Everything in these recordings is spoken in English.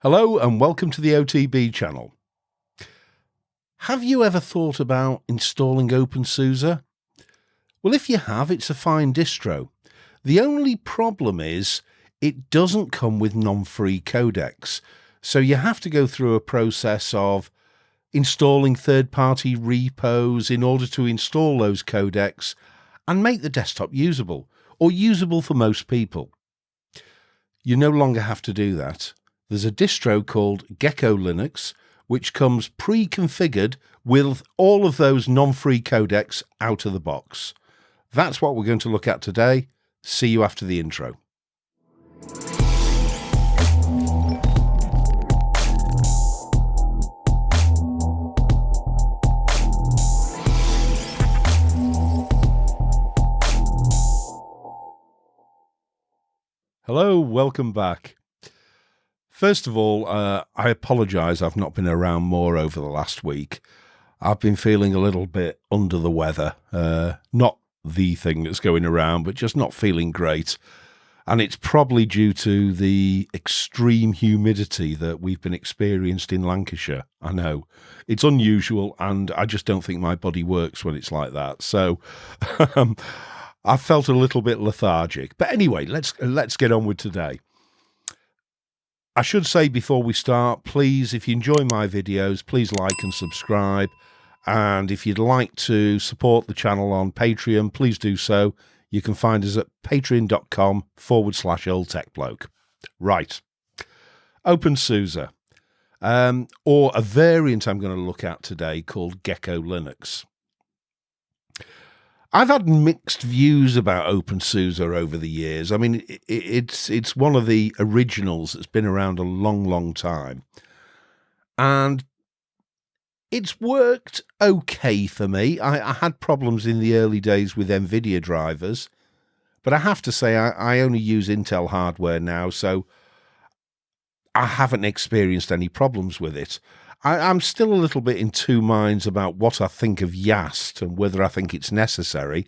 Hello and welcome to the OTB channel. Have you ever thought about installing OpenSUSE? Well, if you have, it's a fine distro. The only problem is it doesn't come with non-free codecs. So you have to go through a process of installing third-party repos in order to install those codecs and make the desktop usable, or usable for most people. You no longer have to do that. There's a distro called Gecko Linux, which comes pre-configured with all of those non-free codecs out of the box. That's what we're going to look at today. See you after the intro. Hello, welcome back. First of all, I apologise I've not been around more over the last week. I've been feeling a little bit under the weather. Not the thing that's going around, but just not feeling great. And it's probably due to the extreme humidity that we've been experienced in Lancashire. I know. It's unusual, and I just don't think my body works when it's like that. So I felt a little bit lethargic. But anyway, let's get on with today. I should say before we start, please, if you enjoy my videos, please like and subscribe. And if you'd like to support the channel on Patreon, please do so. You can find us at patreon.com/OldTechBloke. Right. OpenSUSE, or a variant I'm going to look at today called Gecko Linux. I've had mixed views about OpenSUSE over the years. I mean, it's one of the originals that's been around a long, long time. And it's worked okay for me. I had problems in the early days with NVIDIA drivers, but I have to say I only use Intel hardware now, so I haven't experienced any problems with it. I'm still a little bit in two minds about what I think of YaST and whether I think it's necessary,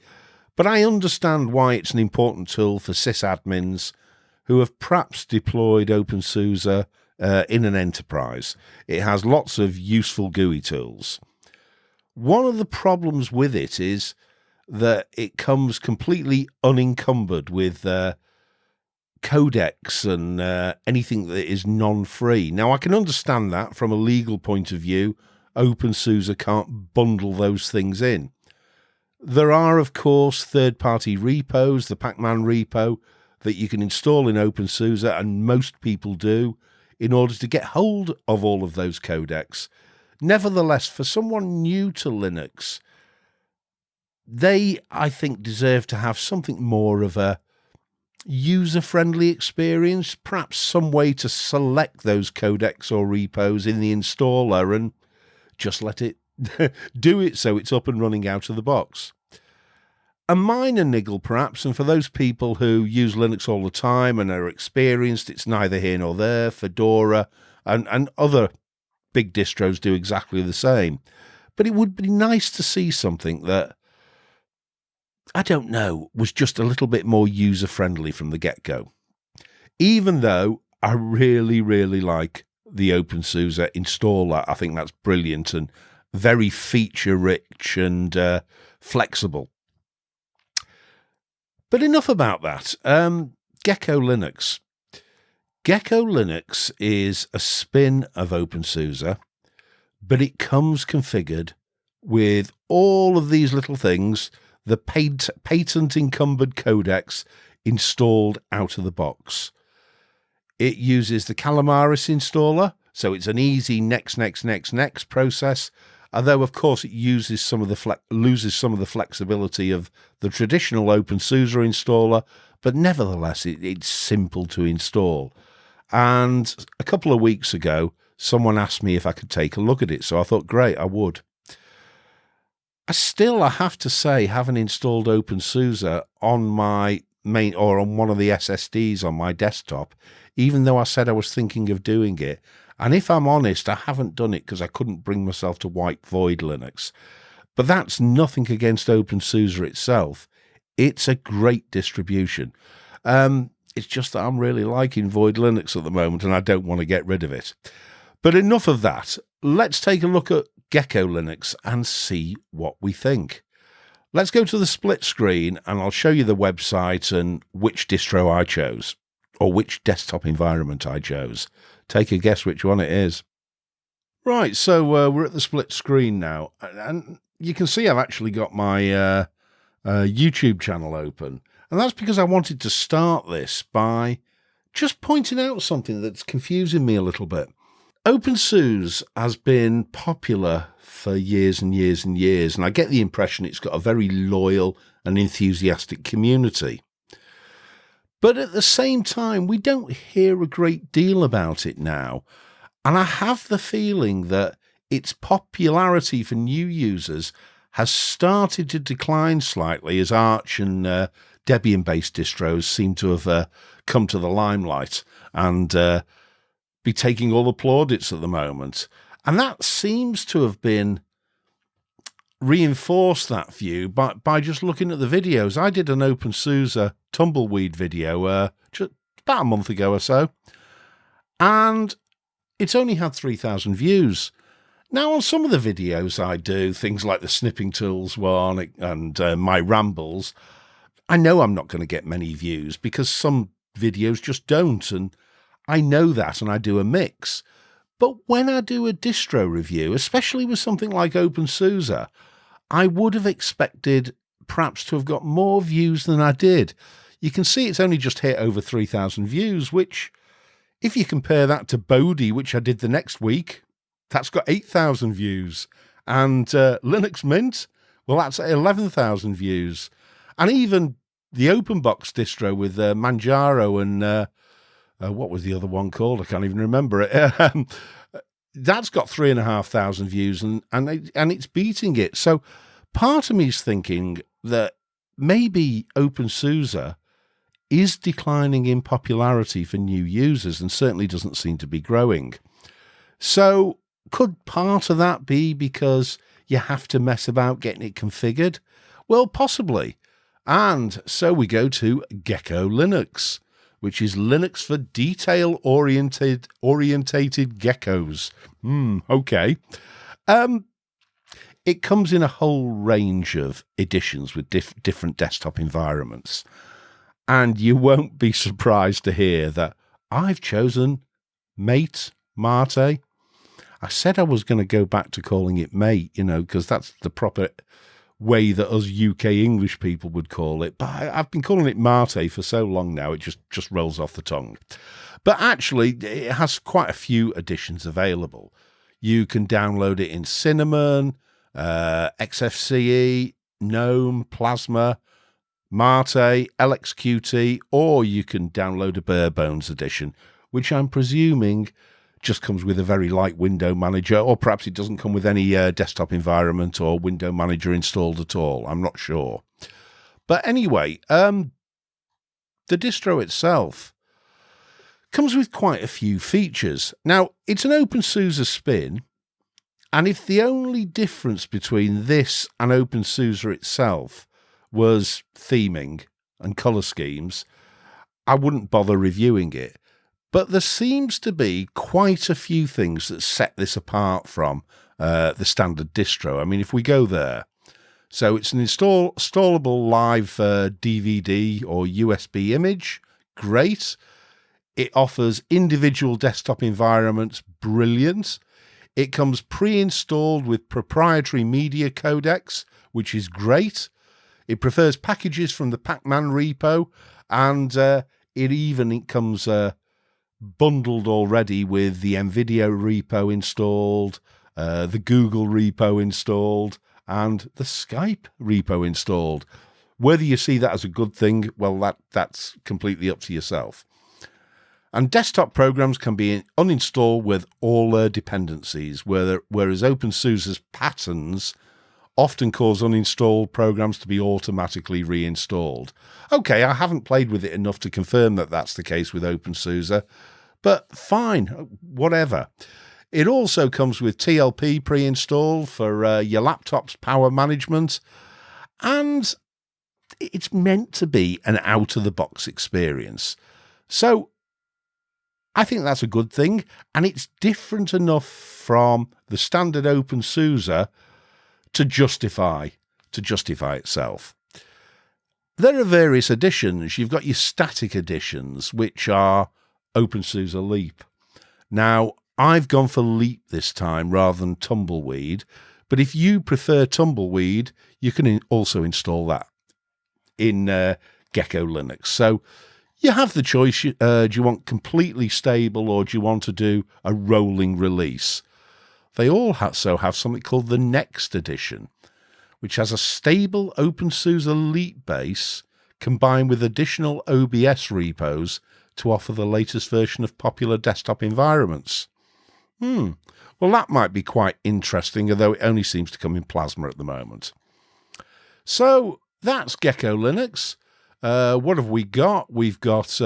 but I understand why it's an important tool for sysadmins who have perhaps deployed OpenSUSE in an enterprise. It has lots of useful GUI tools. One of the problems with it is that it comes completely unencumbered with codecs and anything that is non-free. Now, I can understand that from a legal point of view. OpenSUSE can't bundle those things in. There are, of course, third-party repos, the Pacman repo, that you can install in OpenSUSE, and most people do, in order to get hold of all of those codecs. Nevertheless, for someone new to Linux, they, I think, deserve to have something more of a user-friendly experience, perhaps some way to select those codecs or repos in the installer and just let it do it so it's up and running out of the box. A minor niggle perhaps, and for those people who use Linux all the time and are experienced, it's neither here nor there. Fedora and other big distros do exactly the same. But it would be nice to see something that, I don't know, was just a little bit more user-friendly from the get-go. Even though I really, really like the OpenSUSE installer. I think that's brilliant and very feature-rich and flexible. But enough about that. Gecko Linux. Gecko Linux is a spin of OpenSUSE, but it comes configured with all of these little things, the patent encumbered codecs installed out of the box. It uses the calamares installer, so it's an easy next process, although of course it uses loses some of the flexibility of the traditional OpenSUSE installer, but nevertheless it's simple to install. And a couple of weeks ago, someone asked me if I could take a look at it, so I thought, great, I would. I have to say, haven't installed OpenSUSE on my main or on one of the SSDs on my desktop, even though I said I was thinking of doing it. And if I'm honest, I haven't done it because I couldn't bring myself to wipe void Linux. But that's nothing against OpenSUSE itself. It's a great distribution. It's just that I'm really liking Void Linux at the moment and I don't want to get rid of it. But enough of that. Let's take a look at Gecko Linux and see what we think. Let's go to the split screen and I'll show you the website and which distro I chose, or which desktop environment I chose. Take a guess which one it is. Right, so we're at the split screen now, and you can see I've actually got my YouTube channel open, and that's because I wanted to start this by just pointing out something that's confusing me a little bit. OpenSUSE has been popular for years and years and years, and I get the impression it's got a very loyal and enthusiastic community. But at the same time, we don't hear a great deal about it now, and I have the feeling that its popularity for new users has started to decline slightly as Arch and Debian-based distros seem to have come to the limelight and be taking all the plaudits at the moment. And that seems to have been reinforced, that view, by just looking at the videos. I did an OpenSUSE tumbleweed video just about a month ago or so, and it's only had 3,000 views. Now, on some of the videos I do, things like the Snipping Tools one and my rambles, I know I'm not going to get many views because some videos just don't, and I know that, and I do a mix. But when I do a distro review, especially with something like OpenSUSE, I would have expected perhaps to have got more views than I did. You can see it's only just hit over 3,000 views, which, if you compare that to Bodhi, which I did the next week, that's got 8,000 views. And Linux Mint, well, that's 11,000 views. And even the OpenBox distro with Manjaro and what was the other one called? I can't even remember it. That's got 3,500 views, and it's beating it. So part of me is thinking that maybe OpenSUSE is declining in popularity for new users and certainly doesn't seem to be growing. So could part of that be because you have to mess about getting it configured? Well, possibly. And so we go to Gecko Linux, which is Linux for detail-orientated geckos. Okay. It comes in a whole range of editions with different desktop environments. And you won't be surprised to hear that I've chosen Mate. I said I was going to go back to calling it Mate, because that's the proper way that us UK English people would call it, but I've been calling it Mate for so long now it just rolls off the tongue. But actually it has quite a few editions available. You can download it in Cinnamon, XFCE, GNOME, Plasma, Mate, LXQT, or you can download a bare bones edition, which I'm presuming just comes with a very light window manager, or perhaps it doesn't come with any desktop environment or window manager installed at all. I'm not sure. But anyway, the distro itself comes with quite a few features. Now, it's an OpenSUSE spin, and if the only difference between this and OpenSUSE itself was theming and color schemes, I wouldn't bother reviewing it. But there seems to be quite a few things that set this apart from the standard distro. I mean, if we go there, so it's an installable live DVD or USB image. Great. It offers individual desktop environments. Brilliant. It comes pre-installed with proprietary media codecs, which is great. It prefers packages from the Pacman repo, and it comes bundled already with the NVIDIA repo installed, the Google repo installed, and the Skype repo installed. Whether you see that as a good thing, well, that's completely up to yourself. And desktop programs can be uninstalled with all their dependencies, whereas OpenSUSE's patterns often cause uninstalled programs to be automatically reinstalled. Okay, I haven't played with it enough to confirm that that's the case with OpenSUSE, but fine, whatever. It also comes with TLP pre-installed for your laptop's power management, and it's meant to be an out-of-the-box experience. So I think that's a good thing, and it's different enough from the standard OpenSUSE to justify itself. There are various editions. You've got your static editions, which are OpenSUSE Leap. Now, I've gone for Leap this time rather than Tumbleweed, but if you prefer Tumbleweed, you can also install that in Gecko Linux. So you have the choice. Do you want completely stable, or do you want to do a rolling release? They also have something called the Next Edition, which has a stable OpenSUSE Leap base combined with additional OBS repos to offer the latest version of popular desktop environments. Well, that might be quite interesting, although it only seems to come in Plasma at the moment. So that's Gecko Linux. What have we got? We've got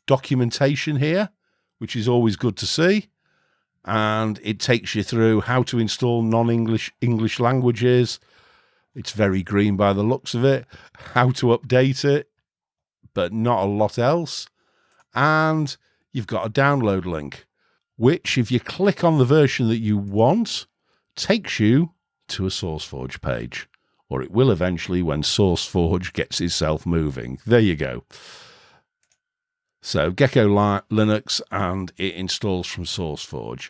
documentation here, which is always good to see. And it takes you through how to install non-English languages. It's very green by the looks of it. How to update it, but not a lot else. And you've got a download link, which, if you click on the version that you want, takes you to a SourceForge page. Or it will eventually when SourceForge gets itself moving. There you go. So Gecko Linux, and it installs from SourceForge.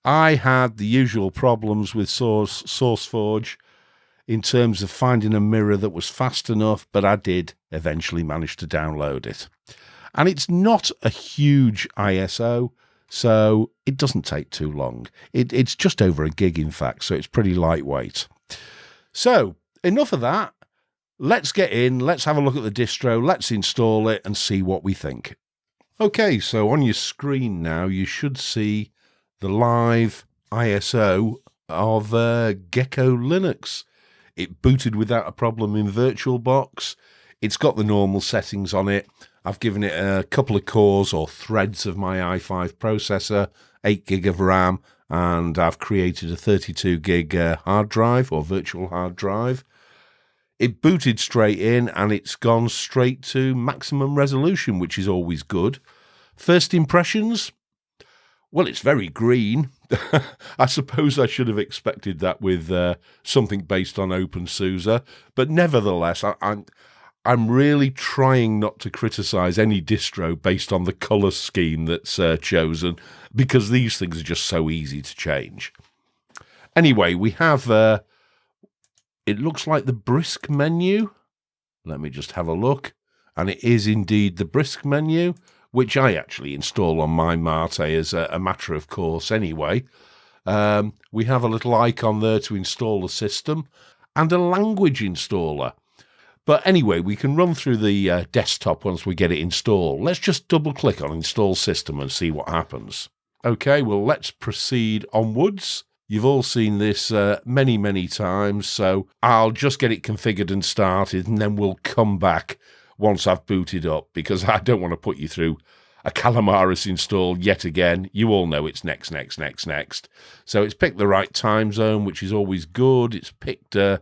I had the usual problems with SourceForge in terms of finding a mirror that was fast enough, but I did eventually manage to download it. And it's not a huge ISO, so it doesn't take too long. It's just over a gig, in fact, so it's pretty lightweight. So enough of that. Let's get in, let's have a look at the distro, let's install it and see what we think. Okay, so on your screen now, you should see the live ISO of Gecko Linux. It booted without a problem in VirtualBox. It's got the normal settings on it. I've given it a couple of cores or threads of my i5 processor, 8 gig of RAM, and I've created a 32 gig hard drive or virtual hard drive. It booted straight in and it's gone straight to maximum resolution, which is always good. First impressions? Well, it's very green. I suppose I should have expected that with something based on OpenSUSE, but nevertheless, I'm really trying not to criticize any distro based on the color scheme that's chosen, because these things are just so easy to change. Anyway, we have, it looks like the brisk menu. Let me just have a look. And it is indeed the brisk menu, which I actually install on my Mate as a matter of course anyway. We have a little icon there to install the system and a language installer. But anyway, we can run through the desktop once we get it installed. Let's just double click on install system and see what happens. Okay, well, let's proceed onwards. You've all seen this many, many times, so I'll just get it configured and started, and then we'll come back once I've booted up, because I don't want to put you through a calamares install yet again. You all know it's next. So it's picked the right time zone, which is always good. It's picked the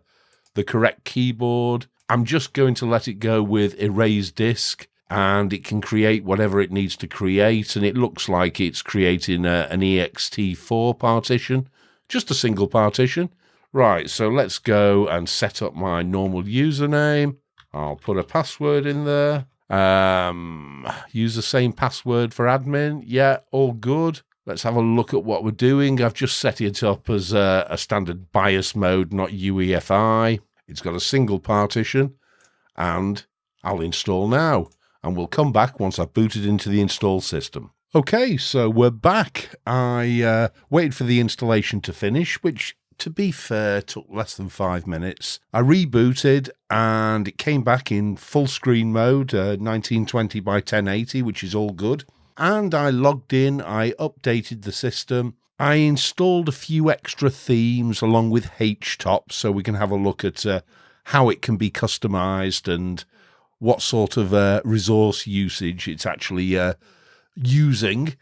correct keyboard. I'm just going to let it go with erase disk, and it can create whatever it needs to create, and it looks like it's creating an ext4 partition. Just a single partition. Right, so let's go and set up my normal username. I'll put a password in there. Use the same password for admin. Yeah, all good. Let's have a look at what we're doing. I've just set it up as a standard BIOS mode, not UEFI. It's got a single partition, and I'll install now. And we'll come back once I've booted into the install system. Okay, so we're back. I waited for the installation to finish, which, to be fair, took less than 5 minutes. I rebooted and it came back in full screen mode, 1920 by 1080, which is all good. And I logged in, I updated the system. I installed a few extra themes along with HTOP, so we can have a look at how it can be customized and what sort of resource usage it's actually using.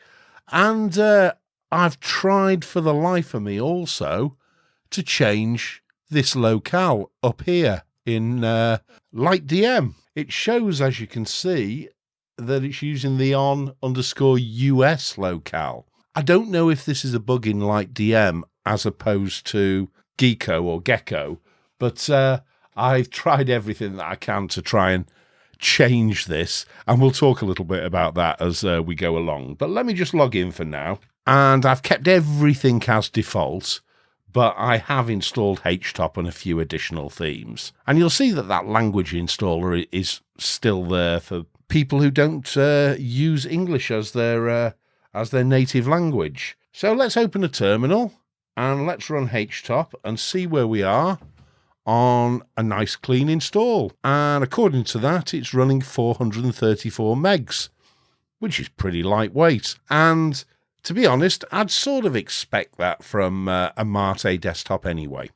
And I've tried for the life of me also to change this locale up here in LightDM. It shows, as you can see, that it's using the on_US locale. I don't know if this is a bug in LightDM as opposed to Gecko, but I've tried everything that I can to try and change this, and we'll talk a little bit about that as we go along. But let me just log in for now, and I've kept everything as default, but I have installed HTOP and a few additional themes. And you'll see that that language installer is still there for people who don't use English as their native language. So let's open a terminal and let's run HTOP and see where we are on a nice clean install. And according to that, it's running 434 megs, which is pretty lightweight. And to be honest, I'd sort of expect that from a Mate desktop anyway.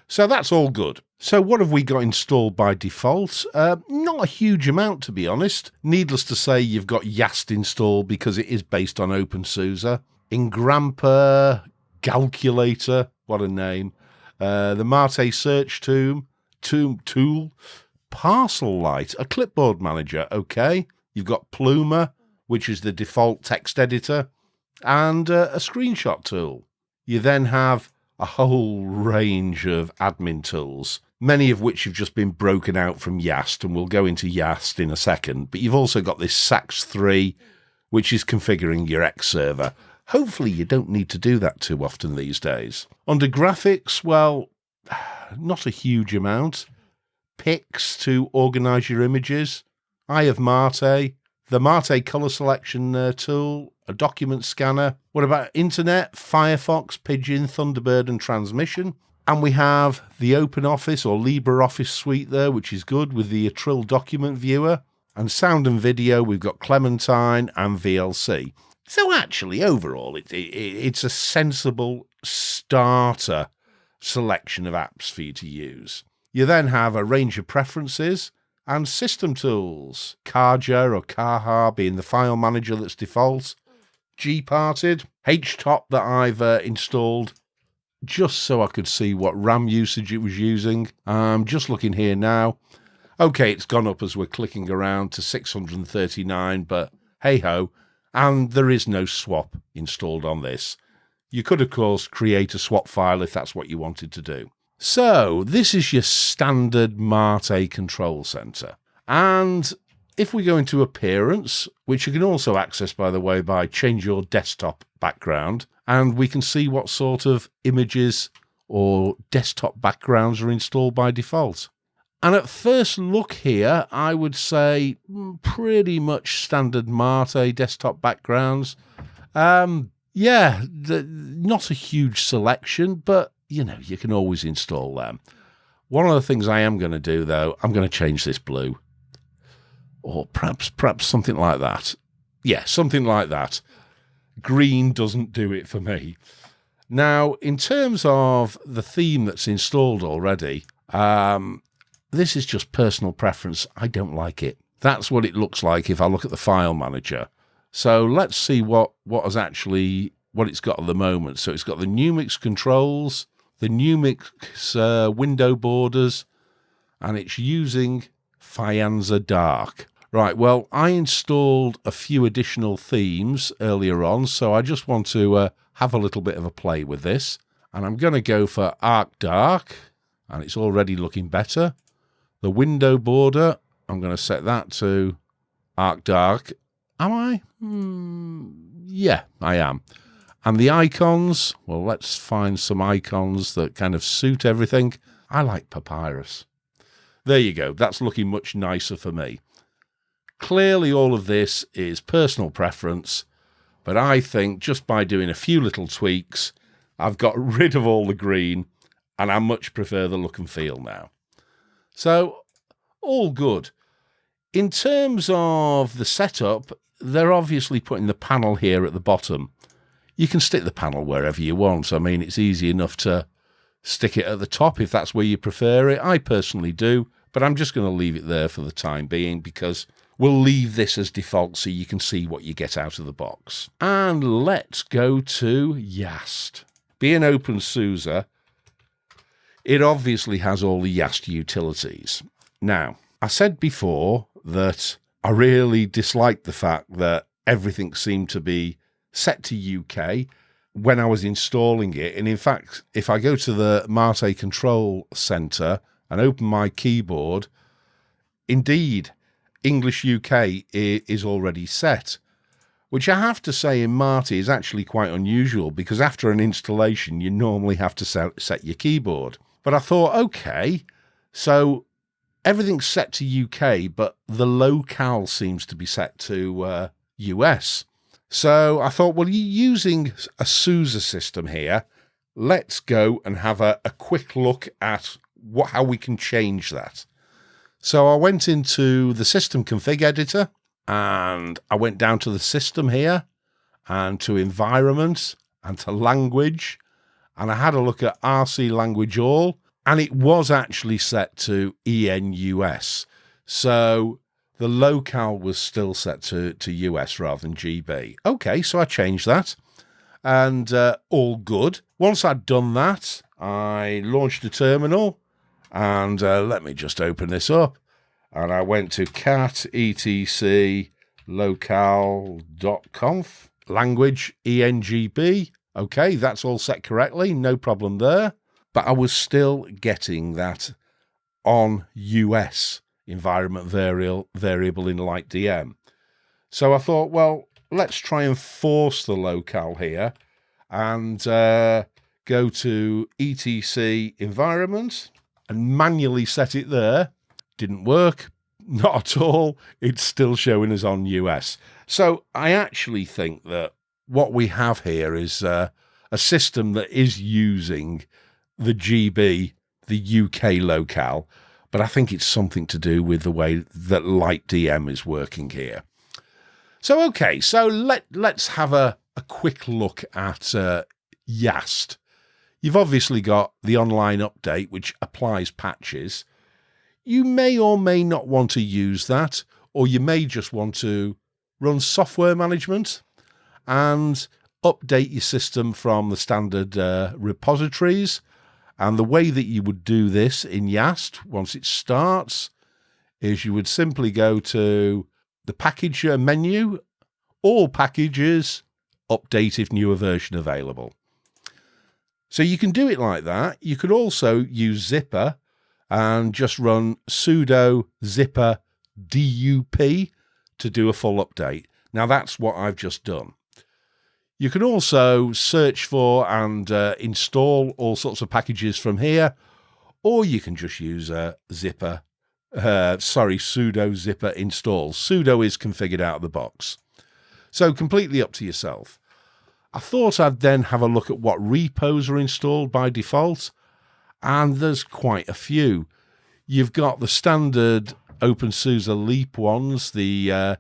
So that's all good. So what have we got installed by default? Not a huge amount, to be honest. Needless to say, you've got YaST installed because it is based on OpenSUSE. Ingrampa, Calculator, what a name. The Mate search tool, Parcel Light, a clipboard manager, okay. You've got Pluma, which is the default text editor, and a screenshot tool. You then have a whole range of admin tools, many of which have just been broken out from YaST, and we'll go into YaST in a second. But you've also got this SAX3, which is configuring your X server. Hopefully you don't need to do that too often these days. Under graphics, well, not a huge amount. Pix to organize your images. Eye of Mate, the Mate color selection tool, a document scanner. What about internet, Firefox, Pidgin, Thunderbird, and transmission? And we have the OpenOffice or LibreOffice suite there, which is good, with the Trill document viewer. And sound and video, we've got Clementine and VLC. So actually, overall, it's a sensible starter selection of apps for you to use. You then have a range of preferences and system tools. Kaja or Kaha being the file manager that's default. Gparted, HTOP that I've installed just so I could see what RAM usage it was using. I'm just looking here now. Okay, it's gone up as we're clicking around to 639, but hey-ho. And there is no swap installed on this. You could, of course, create a swap file if that's what you wanted to do. So this is your standard Mate control center. And if we go into appearance, which you can also access, by the way, by change your desktop background, and we can see what sort of images or desktop backgrounds are installed by default. And at first look here, I would say pretty much standard Mate desktop backgrounds. Not a huge selection, but, you know, you can always install them. One of the things I am going to do, though, I'm going to change this blue. Or perhaps something like that. Yeah, something like that. Green doesn't do it for me. Now, in terms of the theme that's installed already, this is just personal preference. I don't like it. That's what it looks like if I look at the file manager. So let's see what it's got at the moment. So it's got the Numix controls, the Numix window borders, and it's using Fianza Dark. Right, well, I installed a few additional themes earlier on, so I just want to have a little bit of a play with this. And I'm going to go for Arc Dark, and it's already looking better. The window border, I'm going to set that to Arc Dark. Am I? Yeah, I am. And the icons, well, let's find some icons that kind of suit everything. I like Papyrus. There you go. That's looking much nicer for me. Clearly, all of this is personal preference, but I think just by doing a few little tweaks, I've got rid of all the green, and I much prefer the look and feel now. So, all good. In terms of the setup, they're obviously putting the panel here at the bottom. You can stick the panel wherever you want. I mean, it's easy enough to stick it at the top if that's where you prefer it. I personally do, but I'm just going to leave it there for the time being because we'll leave this as default so you can see what you get out of the box. And let's go to YaST. Being OpenSUSE, it obviously has all the YaST utilities. Now, I said before that I really disliked the fact that everything seemed to be set to UK when I was installing it. And in fact, if I go to the Mate Control Center and open my keyboard, indeed, English UK is already set, which I have to say in Mate is actually quite unusual, because after an installation, you normally have to set your keyboard. But I thought, okay, so everything's set to UK, but the locale seems to be set to US. So I thought, well, you're using a SUSE system here. Let's go and have a quick look at how we can change that. So I went into the system config editor, and I went down to the system here and to environment and to language, and I had a look at RC language all, and it was actually set to ENUS. So the locale was still set to US rather than GB. Okay, so I changed that, and all good. Once I'd done that, I launched a terminal, and let me just open this up. And I went to cat etc locale.conf, language ENGB. Okay, that's all set correctly, no problem there. But I was still getting that on US environment variable in LightDM. So I thought, well, let's try and force the locale here and go to etc environment and manually set it there. Didn't work, not at all. It's still showing us on US. So I actually think that what we have here is a system that is using the GB, the UK locale, but I think it's something to do with the way that LightDM is working here. So, okay, so let's have a quick look at YaST. You've obviously got the online update, which applies patches. You may or may not want to use that, or you may just want to run software management and update your system from the standard repositories. And the way that you would do this in YaST, once it starts, is you would simply go to the package menu, all packages, update if newer version available. So you can do it like that. You could also use Zipper and just run sudo zipper dup to do a full update. Now that's what I've just done. You can also search for and install all sorts of packages from here, or you can just use sudo zipper install. Sudo is configured out of the box. So completely up to yourself. I thought I'd then have a look at what repos are installed by default, and there's quite a few. You've got the standard OpenSUSE Leap ones, the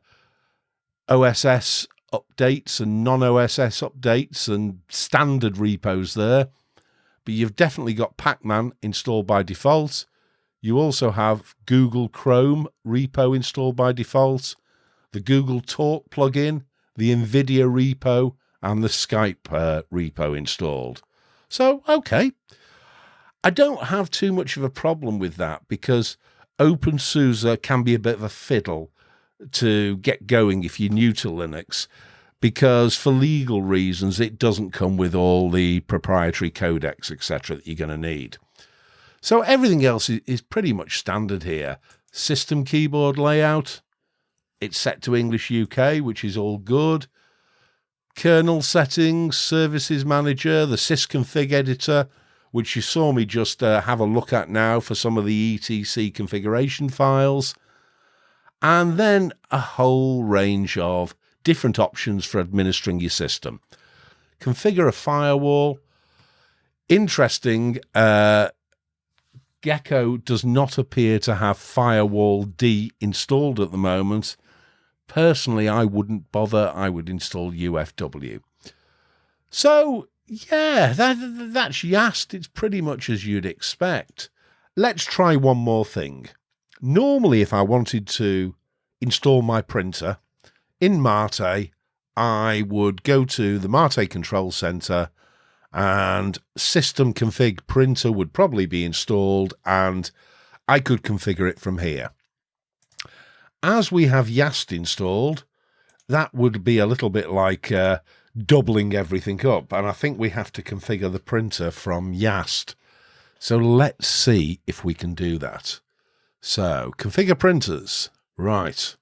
OSS updates and non-OSS updates and standard repos there. But you've definitely got Pacman installed by default. You also have Google Chrome repo installed by default, the Google Talk plugin, the NVIDIA repo, and the Skype repo installed. So, okay. I don't have too much of a problem with that, because OpenSUSE can be a bit of a fiddle to get going if you're new to Linux, because for legal reasons it doesn't come with all the proprietary codecs, etc. that you're going to need. So everything else is pretty much standard here. System keyboard layout, it's set to English UK, which is all good. Kernel settings, services manager, the sysconfig editor, which you saw me just have a look at now for some of the etc configuration files, and then a whole range of different options for administering your system. Configure a firewall. Interesting, Gecko does not appear to have Firewall D installed at the moment. Personally, I wouldn't bother. I would install UFW. So, yeah, that's YaST. It's pretty much as you'd expect. Let's try one more thing. Normally, if I wanted to install my printer in Mate, I would go to the Mate Control Center and system config printer would probably be installed, and I could configure it from here. as we have YaST installed, that would be a little bit like doubling everything up. And I think we have to configure the printer from YaST. So let's see if we can do that. So configure printers. Right.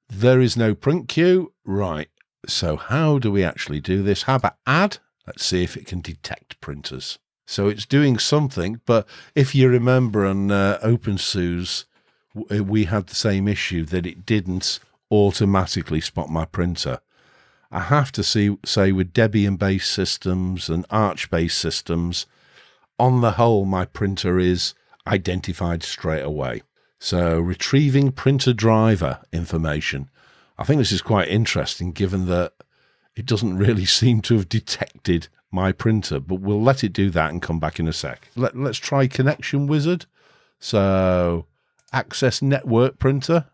There is no print queue. Right. So how do we actually do this? How about add? Let's see if it can detect printers. So it's doing something, but if you remember on OpenSUSE, we had the same issue that it didn't automatically spot my printer. I have to say with Debian-based systems and Arch-based systems, on the whole, my printer is identified straight away. So retrieving printer driver information. I think this is quite interesting given that it doesn't really seem to have detected my printer, but we'll let it do that and come back in a sec. Let's try Connection Wizard. So access network printer.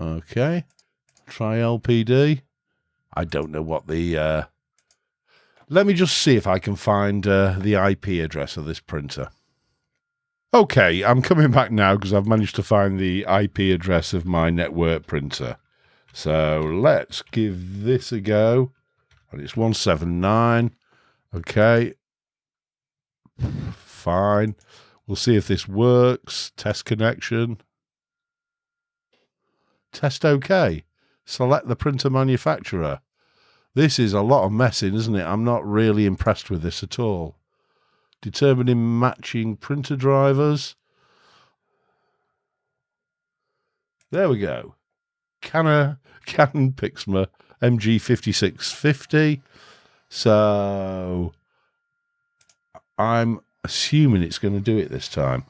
Okay. Try LPD. I don't know what the... let me just see if I can find the IP address of this printer. Okay, I'm coming back now because I've managed to find the IP address of my network printer. So let's give this a go. And it's 179. Okay. Fine. We'll see if this works. Test connection. Test OK. Select the printer manufacturer. This is a lot of messing, isn't it? I'm not really impressed with this at all. Determining matching printer drivers. There we go. Canon Pixma MG5650. So I'm assuming it's going to do it this time.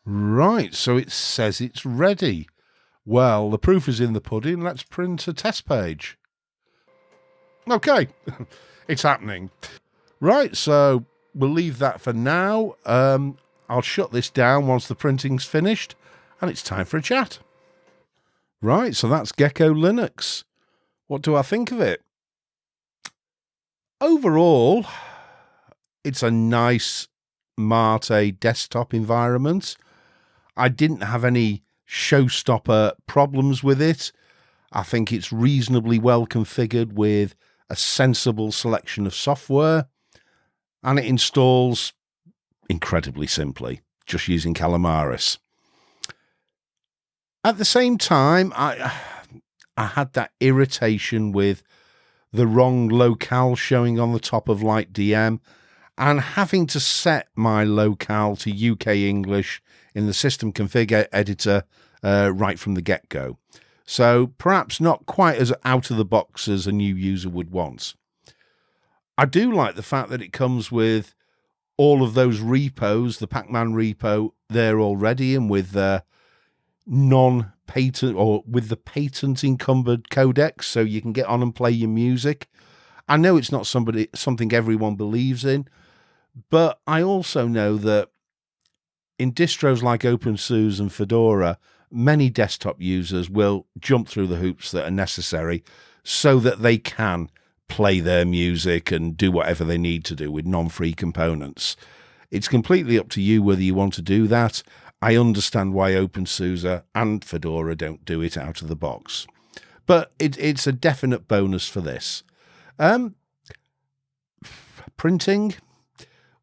Right, so it says it's ready. Well, the proof is in the pudding. Let's print a test page. Okay, it's happening. Right, so we'll leave that for now. I'll shut this down once the printing's finished, and it's time for a chat. Right, so that's Gecko Linux. What do I think of it? Overall, it's a nice Mate desktop environment. I didn't have any showstopper problems with it. I think it's reasonably well configured with a sensible selection of software, and it installs incredibly simply, just using calamares. At the same time, I had that irritation with the wrong locale showing on the top of Light DM and having to set my locale to UK English in the system config editor right from the get-go. So perhaps not quite as out of the box as a new user would want. I do like the fact that it comes with all of those repos, the Pacman repo there already, and with non-patent or with the patent encumbered codecs, so you can get on and play your music. I know it's not something everyone believes in, but I also know that in distros like OpenSUSE and Fedora, many desktop users will jump through the hoops that are necessary so that they can play their music and do whatever they need to do with non-free components. It's completely up to you whether you want to do that. I understand why OpenSUSE and Fedora don't do it out of the box, but it's a definite bonus for this. Printing,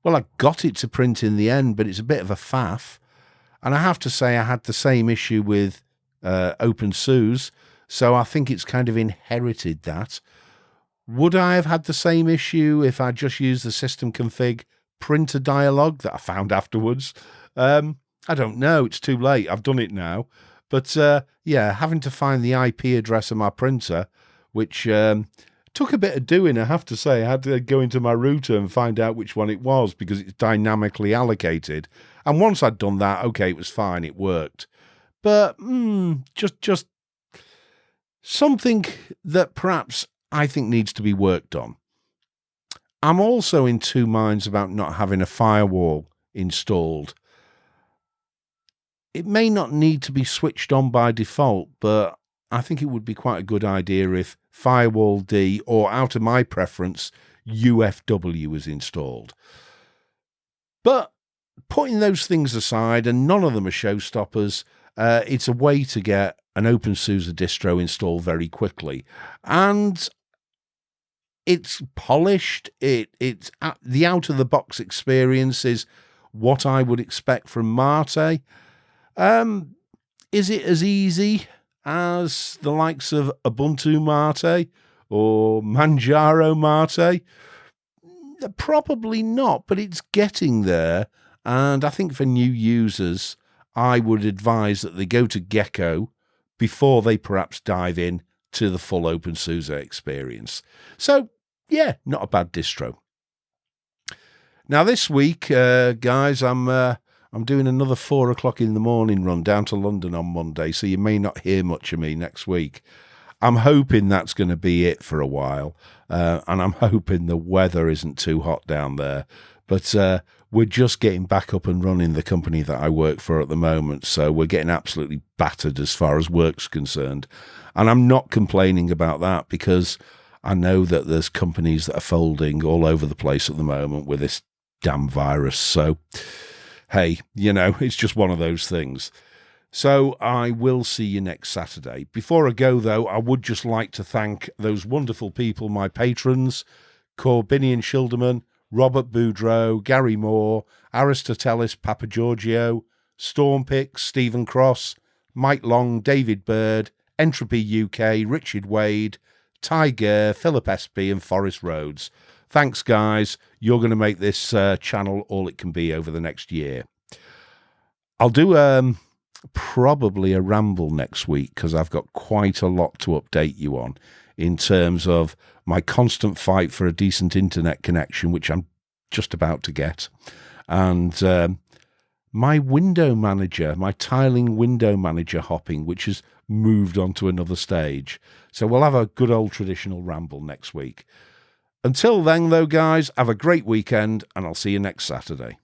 well, I got it to print in the end, but it's a bit of a faff. And I have to say I had the same issue with OpenSUSE, so I think it's kind of inherited that. Would I have had the same issue if I just used the system config printer dialog that I found afterwards? I don't know. It's too late. I've done it now. But yeah, having to find the IP address of my printer, which took a bit of doing, I have to say. I had to go into my router and find out which one it was because it's dynamically allocated. And once I'd done that, okay, it was fine. It worked. But just something that perhaps I think needs to be worked on. I'm also in two minds about not having a firewall installed. It may not need to be switched on by default, but I think it would be quite a good idea if Firewall D, or out of my preference, UFW was installed. But putting those things aside, and none of them are showstoppers, it's a way to get an OpenSUSE distro installed very quickly. And it's polished. It's the out-of-the-box experience is what I would expect from Mate. Is it as easy as the likes of Ubuntu Mate or Manjaro Mate? Probably not, but it's getting there. And I think for new users, I would advise that they go to Gecko before they perhaps dive in to the full OpenSUSE experience. So, yeah, not a bad distro. Now, this week, guys, I'm doing another 4 o'clock in the morning run down to London on Monday, so you may not hear much of me next week. I'm hoping that's going to be it for a while, and I'm hoping the weather isn't too hot down there. But we're just getting back up and running the company that I work for at the moment, so we're getting absolutely battered as far as work's concerned. And I'm not complaining about that, because I know that there's companies that are folding all over the place at the moment with this damn virus. So, hey, it's just one of those things. So I will see you next Saturday. Before I go, though, I would just like to thank those wonderful people, my patrons, Corbinian Schilderman, Robert Boudreau, Gary Moore, Aristotelis Papagiorgio, Stormpix, Stephen Cross, Mike Long, David Bird, Entropy UK, Richard Wade, Tiger, Philip Espy, and Forest Rhodes. Thanks, guys. You're going to make this channel all it can be over the next year. I'll do probably a ramble next week, because I've got quite a lot to update you on in terms of my constant fight for a decent internet connection, which I'm just about to get, and my window manager, my tiling window manager hopping, which has moved on to another stage. So we'll have a good old traditional ramble next week. Until then, though, guys, have a great weekend, and I'll see you next Saturday.